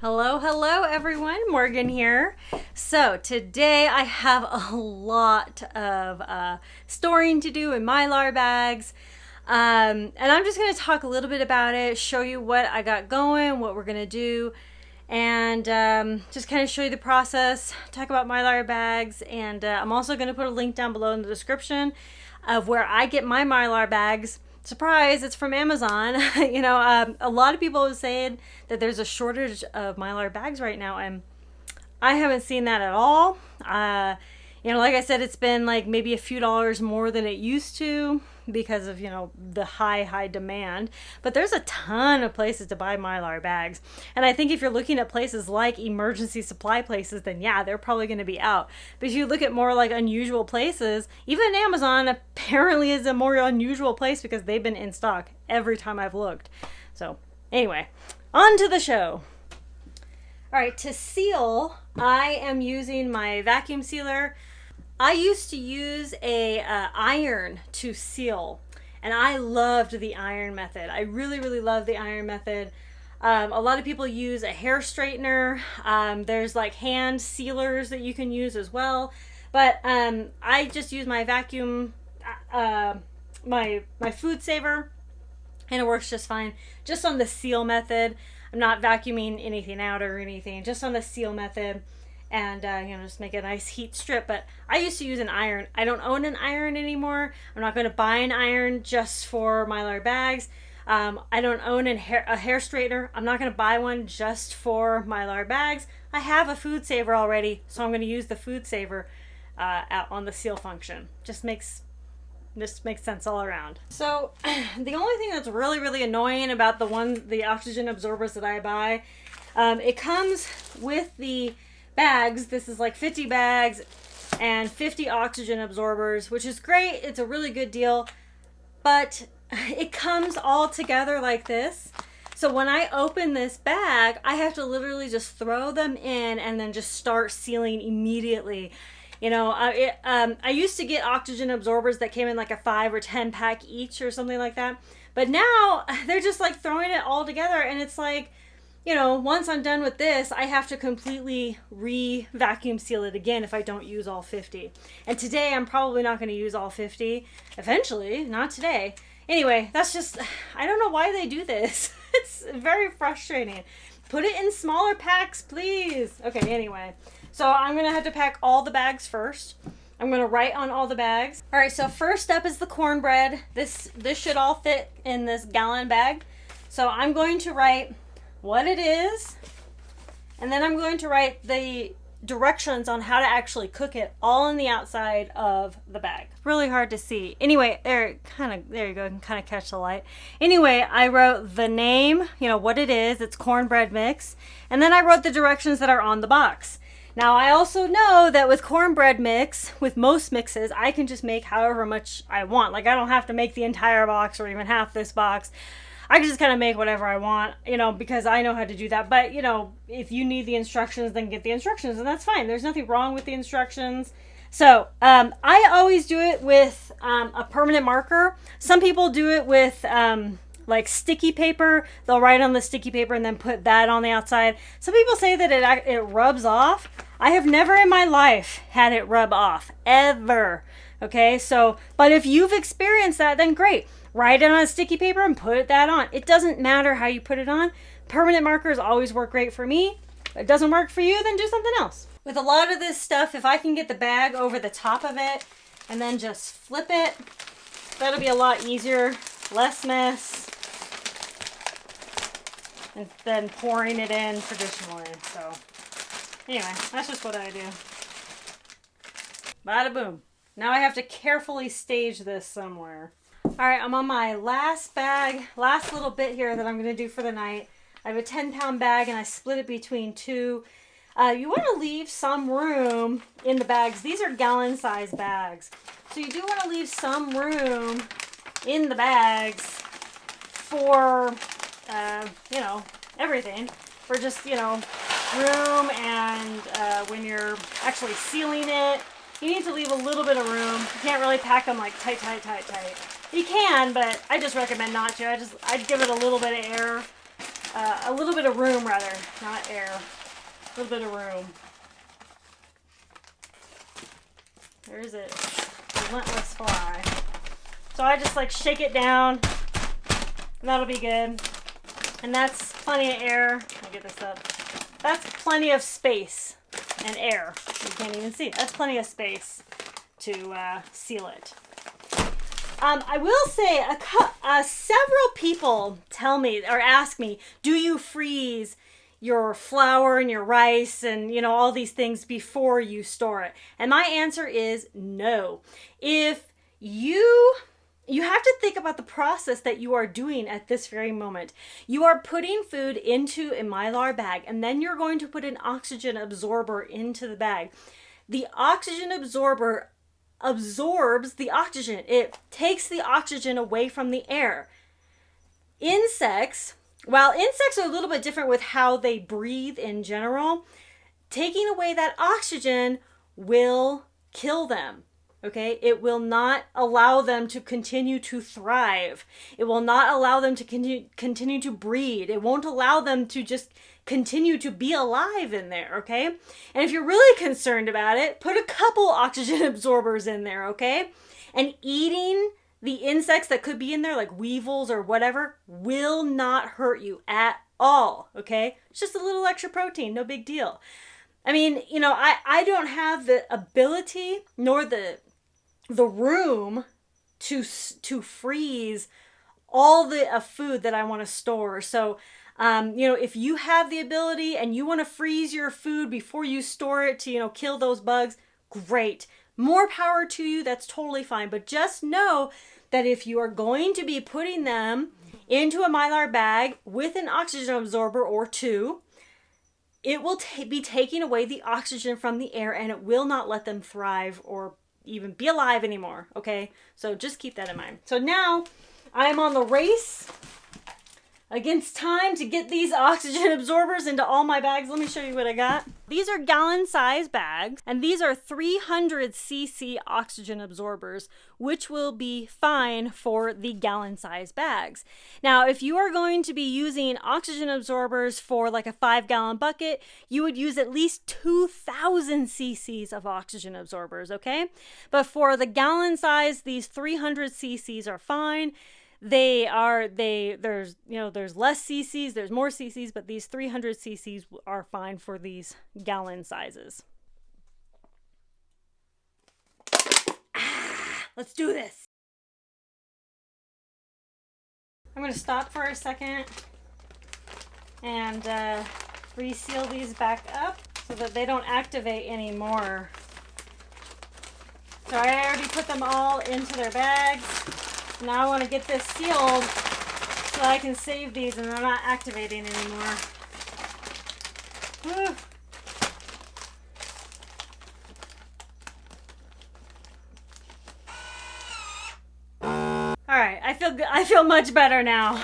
Hello, hello everyone, Morgan here. So today I have a lot of storing to do in mylar bags. And I'm just going to talk a little bit about it, show you what I got going, what we're going to do, and just kind of show you the process, talk about mylar bags, and I'm also going to put a link down below in the description of where I get my mylar bags. Surprise, it's from Amazon. A lot of people have said that there's a shortage of mylar bags right now, and I haven't seen that at all. Like I said, it's been like maybe a few dollars more than it used to because of, the high demand. But there's a ton of places to buy mylar bags. And I think if you're looking at places like emergency supply places, then yeah, they're probably going to be out. But if you look at more like unusual places, even Amazon apparently is a more unusual place because they've been in stock every time I've looked. So anyway, on to the show. All right, to seal, I am using my vacuum sealer. I used to use a iron to seal, and I loved the iron method. I really love the iron method. A lot of people use a hair straightener. There's like hand sealers that you can use as well, but I just use my vacuum, my food saver, and it works just fine. Just on the seal method. I'm not vacuuming anything out or anything, just on the seal method, and just make a nice heat strip. But I used to use an iron. I don't own an iron anymore. I'm not going to buy an iron just for mylar bags. I don't own a hair straightener. I'm not going to buy one just for mylar bags. I have a food saver already, so I'm going to use the food saver on the seal function. Just makes sense all around. So the only thing that's really annoying about the oxygen absorbers that I buy, it comes with the bags. This is like 50 bags and 50 oxygen absorbers, which is great. It's a really good deal, but it comes all together like this. So when I open this bag, I have to literally just throw them in and then just start sealing immediately. I used to get oxygen absorbers that came in like a 5 or 10 pack each or something like that. But now they're just like throwing it all together, and it's like, once I'm done with this, I have to completely vacuum seal it again if I don't use all 50. And today I'm probably not going to use all 50. Eventually, not today. Anyway, I don't know why they do this. It's very frustrating. Put it in smaller packs, please. Okay, anyway. So I'm going to have to pack all the bags first. I'm going to write on all the bags. All right, so first up is the cornbread. This should all fit in this gallon bag. So I'm going to write what it is, and then I'm going to write the directions on how to actually cook it all on the outside of the bag. Really hard to see. Anyway, there you go. You can kind of catch the light. Anyway, I wrote the name, what it is. It's cornbread mix. And then I wrote the directions that are on the box. Now, I also know that with cornbread mix, with most mixes, I can just make however much I want. Like, I don't have to make the entire box or even half this box. I can just kind of make whatever I want, because I know how to do that. But, if you need the instructions, then get the instructions, and that's fine. There's nothing wrong with the instructions. So, I always do it with a permanent marker. Some people do it with like sticky paper. They'll write on the sticky paper and then put that on the outside. Some people say that it rubs off. I have never in my life had it rub off, ever. Okay, so, but if you've experienced that, then great. Write it on a sticky paper and put that on. It doesn't matter how you put it on. Permanent markers always work great for me. If it doesn't work for you, then do something else. With a lot of this stuff, if I can get the bag over the top of it and then just flip it, that'll be a lot easier, less mess than pouring it in traditionally. So anyway, that's just what I do. Bada boom. Now I have to carefully stage this somewhere. All right, I'm on my last little bit here that I'm going to do for the night. I have a 10-pound bag and I split it between two. You want to leave some room in the bags. These are gallon-sized bags. So you do want to leave some room in the bags for, everything. For just, room, and when you're actually sealing it, you need to leave a little bit of room. You can't really pack them like tight. You can, but I just recommend not to. I'd give it a little bit of air a little bit of room rather, not air, a little bit of room. There's a relentless fly. So I just like shake it down, and that'll be good. And that's plenty of air. Let me get this up. That's plenty of space and air. You can't even see it. That's plenty of space to seal it. I will say several people tell me or ask me, do you freeze your flour and your rice and, you know, all these things before you store it? And my answer is no. If you have to think about the process that you are doing at this very moment. You are putting food into a mylar bag, and then you're going to put an oxygen absorber into the bag. The oxygen absorber absorbs the oxygen. It takes the oxygen away from the air. Insects, while insects are a little bit different with how they breathe in general, taking away that oxygen will kill them. Okay, it will not allow them to continue to thrive. It will not allow them to continue to breed. It won't allow them to just continue to be alive in there, okay? And if you're really concerned about it, put a couple oxygen absorbers in there, okay? And eating the insects that could be in there, like weevils or whatever, will not hurt you at all, okay? It's just a little extra protein, no big deal. I mean, you know, I don't have the ability nor the room to freeze all the food that I want to store. So, you know, if you have the ability and you want to freeze your food before you store it to, you know, kill those bugs, great. More power to you. That's totally fine. But just know that if you are going to be putting them into a mylar bag with an oxygen absorber or two, it will be taking away the oxygen from the air, and it will not let them thrive or even be alive anymore, okay? So just keep that in mind. So now I'm on the race against time to get these oxygen absorbers into all my bags. Let me show you what I got. These are gallon size bags, and these are 300 cc oxygen absorbers, which will be fine for the gallon size bags. Now, if you are going to be using oxygen absorbers for like a 5-gallon bucket, you would use at least 2,000 cc's of oxygen absorbers, okay? But for the gallon size, these 300 cc's are fine. There's less cc's, there's more cc's, but these 300 cc's are fine for these gallon sizes. Let's do this. I'm going to stop for a second and reseal these back up so that they don't activate anymore. So I already put them all into their bags. Now I want to get this sealed so I can save these and they're not activating anymore. Woo. All right, I feel good. I feel much better now.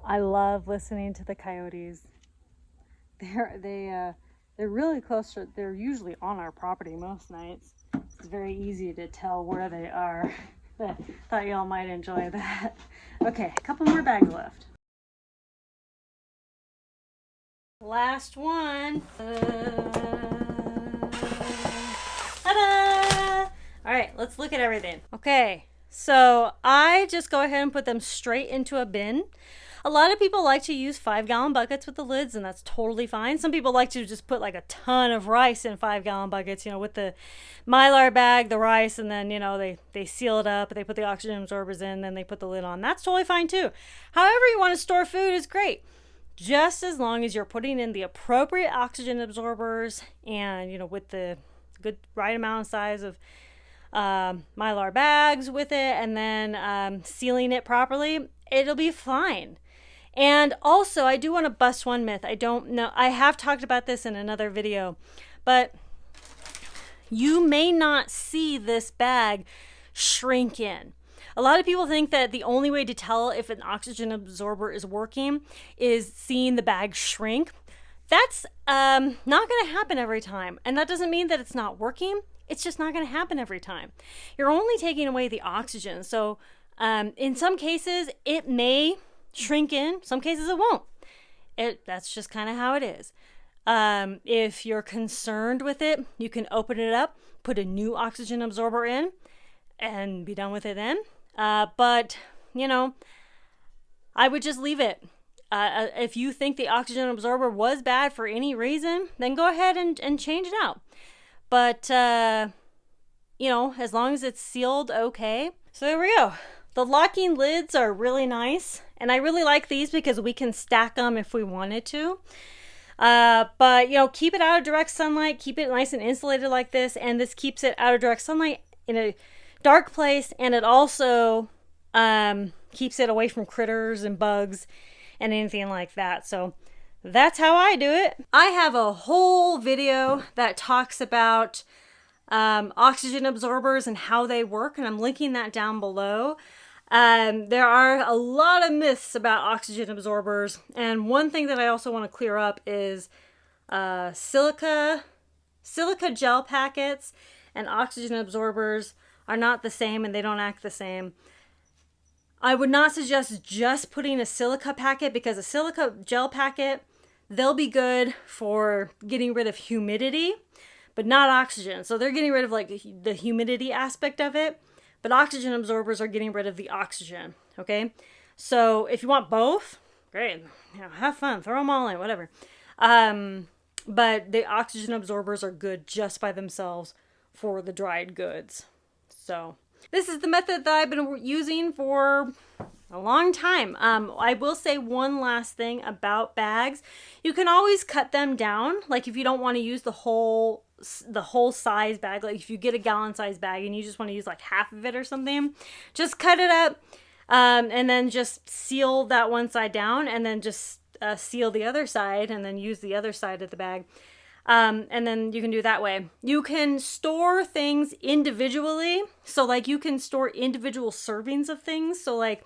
I love listening to the coyotes. They're really close to, they're usually on our property most nights. It's very easy to tell where they are. But thought y'all might enjoy that. Okay, a couple more bags left. Last one. Ta-da! All right, let's look at everything. Okay, so I just go ahead and put them straight into a bin. A lot of people like to use 5-gallon buckets with the lids, and that's totally fine. Some people like to just put like a ton of rice in 5-gallon buckets, you know, with the mylar bag, the rice, and then, you know, they seal it up, they put the oxygen absorbers in, then they put the lid on. That's totally fine too. However you want to store food is great, just as long as you're putting in the appropriate oxygen absorbers and, you know, with the good right amount of size of mylar bags with it, and then sealing it properly, it'll be fine. And also, I do want to bust one myth. I don't know, I have talked about this in another video, but you may not see this bag shrink in. A lot of people think that the only way to tell if an oxygen absorber is working is seeing the bag shrink. That's not going to happen every time. And that doesn't mean that it's not working. It's just not going to happen every time. You're only taking away the oxygen. So in some cases, it may shrink in. Some cases, it won't. That's just kind of how it is. If you're concerned with it, you can open it up, put a new oxygen absorber in, and be done with it then. But, you know, I would just leave it. If you think the oxygen absorber was bad for any reason, then go ahead and change it out. But, you know, as long as it's sealed okay. So there we go. The locking lids are really nice. And I really like these because we can stack them if we wanted to. But, you know, keep it out of direct sunlight. Keep it nice and insulated like this. And this keeps it out of direct sunlight in a dark place. And it also keeps it away from critters and bugs and anything like that. So that's how I do it. I have a whole video that talks about oxygen absorbers and how they work, and I'm linking that down below. There are a lot of myths about oxygen absorbers, and one thing that I also want to clear up is silica gel packets and oxygen absorbers are not the same, and they don't act the same. I would not suggest just putting a silica packet, because a silica gel packet, they'll be good for getting rid of humidity, but not oxygen. So they're getting rid of like the humidity aspect of it, but oxygen absorbers are getting rid of the oxygen, okay? So if you want both, great, you know, have fun, throw them all in, whatever. But the oxygen absorbers are good just by themselves for the dried goods. So this is the method that I've been using for a long time. I will say one last thing about bags. You can always cut them down. Like if you don't want to use the whole size bag, like if you get a gallon size bag and you just want to use like half of it or something, just cut it up and then just seal that one side down, and then just seal the other side, and then use the other side of the bag. And then you can do it that way. You can store things individually. So like you can store individual servings of things. So like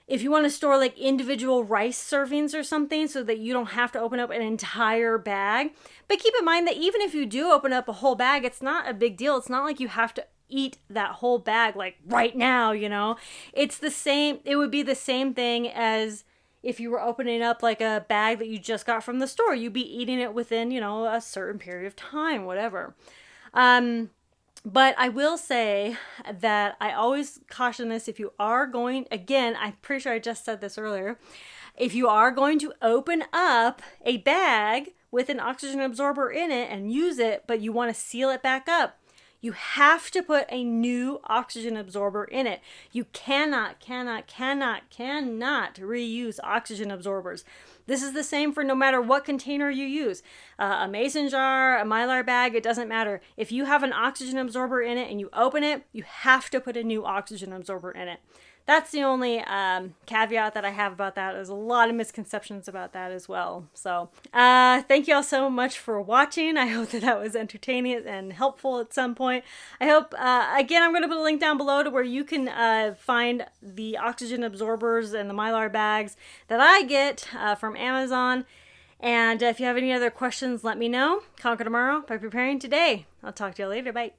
if you want to store like individual rice servings or something, so that you don't have to open up an entire bag. But keep in mind that even if you do open up a whole bag, it's not a big deal. It's not like you have to eat that whole bag like right now, you know. It's the same. It would be the same thing as if you were opening up like a bag that you just got from the store. You'd be eating it within, you know, a certain period of time, whatever. But I will say that I always caution this: if you are going, again, I'm pretty sure I just said this earlier, if you are going to open up a bag with an oxygen absorber in it and use it, but you want to seal it back up, you have to put a new oxygen absorber in it. You cannot reuse oxygen absorbers. This is the same for no matter what container you use. A mason jar, a mylar bag, it doesn't matter. If you have an oxygen absorber in it and you open it, you have to put a new oxygen absorber in it. That's the only caveat that I have about that. There's a lot of misconceptions about that as well. So thank you all so much for watching. I hope that was entertaining and helpful at some point. I hope, again, I'm going to put a link down below to where you can find the oxygen absorbers and the mylar bags that I get from Amazon. And if you have any other questions, let me know. Conquer tomorrow by preparing today. I'll talk to you later. Bye.